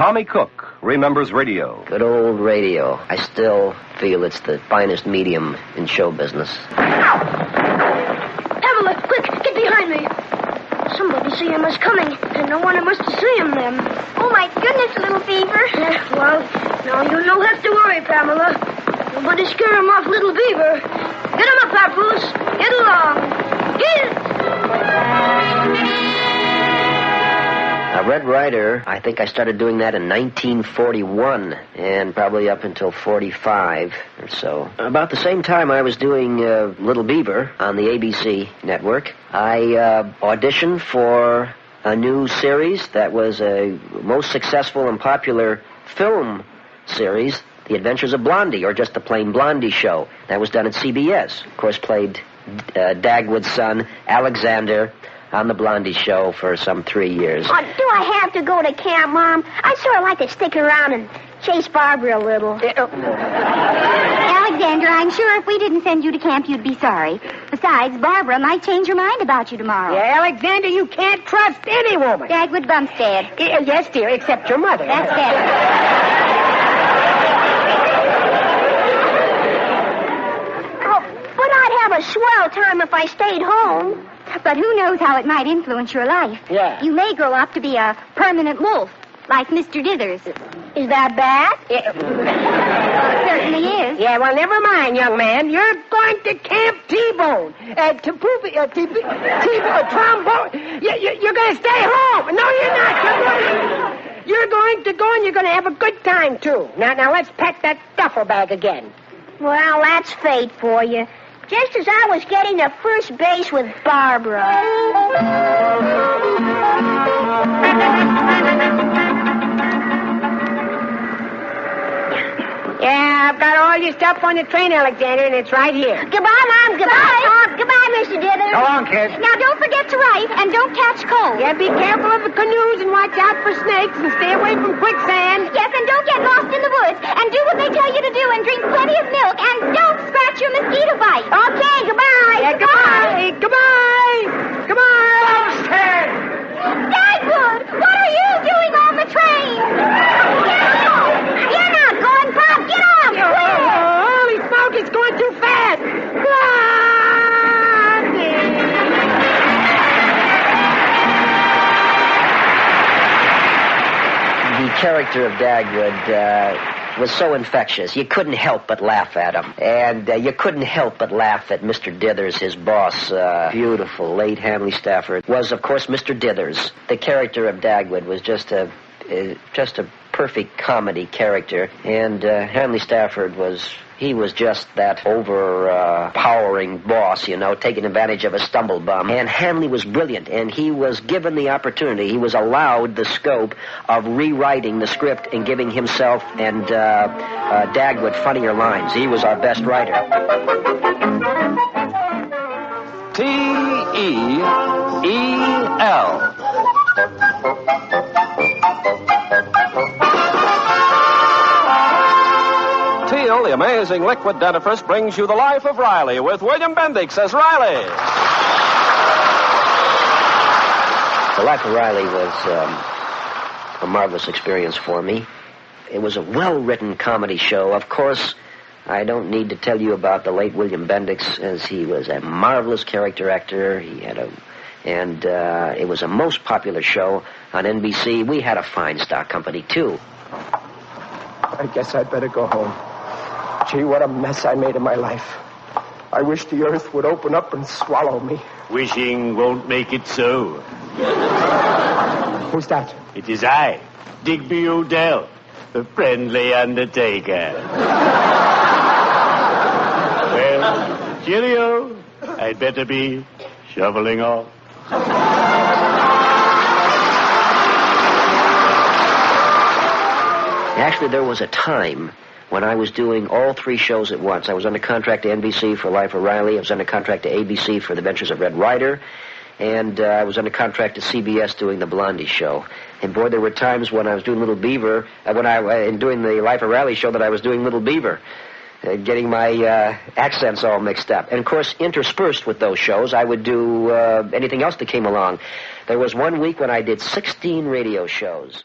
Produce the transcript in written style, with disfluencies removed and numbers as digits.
Tommy Cook remembers radio. Good old radio. I still feel it's the finest medium in show business. Pamela, quick, get behind me. Somebody see him as coming, and no one must have seen him then. Oh, my goodness, little Beaver. Well, now you don't have to worry, Pamela. Nobody scare him off, little Beaver. Get him up, Papoose. Get along. Get! Red Ryder, I think I started doing that in 1941, and probably up until 45 or so. About the same time I was doing Little Beaver on the ABC network, I auditioned for a new series that was a most successful and popular film series, The Adventures of Blondie, or just the plain Blondie show. That was done at CBS. Of course, played Dagwood's son, Alexander, on the Blondie show for some 3 years. Oh, do I have to go to camp, Mom? I'd sort of like to stick around and chase Barbara a little. Alexander, I'm sure if we didn't send you to camp, you'd be sorry. Besides, Barbara might change her mind about you tomorrow. Yeah, Alexander, you can't trust any woman. Dagwood Bumstead. Yes, dear, except your mother. That's better. Oh, but I'd have a swell time if I stayed home. But who knows how it might influence your life. Yeah. You may grow up to be a permanent wolf, like Mr. Dithers. Is that bad? It certainly is. Yeah, well, never mind, young man. You're going to Camp T-Bone. Trombone. You're going to stay home. No, you're not. You're going to go and you're going to have a good time, too. Now, let's pack that duffel bag again. Well, that's fate for you. Just as I was getting to first base with Barbara. Yeah, I've got all your stuff on the train, Alexander, and it's right here. Goodbye, Mom. Goodbye. Goodbye, Mr. Dithers. So long, kid. Now, don't forget to write, and don't catch cold. Yeah, be careful of the canoes and watch out for snakes and stay away from quicksand. Yes, and don't get lost in the woods, and do what they tell you to do, and drink plenty of milk, and don't scratch your mosquito bite. Okay, goodbye. Yeah, goodbye. Goodbye. Goodbye. Bumstead! Dagwood, what are you doing on the train? You're not going, Pop. Get off. Holy smoke, it's going too fast. The character of Dagwood was so infectious. You couldn't help but laugh at him. And you couldn't help but laugh at Mr. Dithers, his boss. Beautiful, late Hanley Stafford was, of course, Mr. Dithers. The character of Dagwood was just a perfect comedy character. And Hanley Stafford was just that overpowering boss, taking advantage of a stumble bum. And Hanley was brilliant, and he was given the opportunity. He was allowed the scope of rewriting the script and giving himself and Dagwood funnier lines. He was our best writer. T-E-E-L. Teal, the amazing liquid dentifrice, brings you The Life of Riley with William Bendix as Riley. The Life of Riley was a marvelous experience for me. It was a well-written comedy show. Of course, I don't need to tell you about the late William Bendix, as he was a marvelous character actor. And it was a most popular show on NBC. We had a fine stock company, too. I guess I'd better go home. Gee, what a mess I made of my life. I wish the earth would open up and swallow me. Wishing won't make it so. Who's that? It is I, Digby Odell, the friendly undertaker. Well, cheerio. I'd better be shoveling off. Actually, there was a time when I was doing all three shows at once. I was under contract to NBC for Life of Riley. I was under contract to ABC for The Adventures of Red Ryder. And I was under contract to CBS doing the Blondie show. And boy, there were times when I was doing Little Beaver, doing the Life of Riley show, that I was doing Little Beaver, getting my accents all mixed up. And of course, interspersed with those shows, I would do anything else that came along. There was one week when I did 16 radio shows.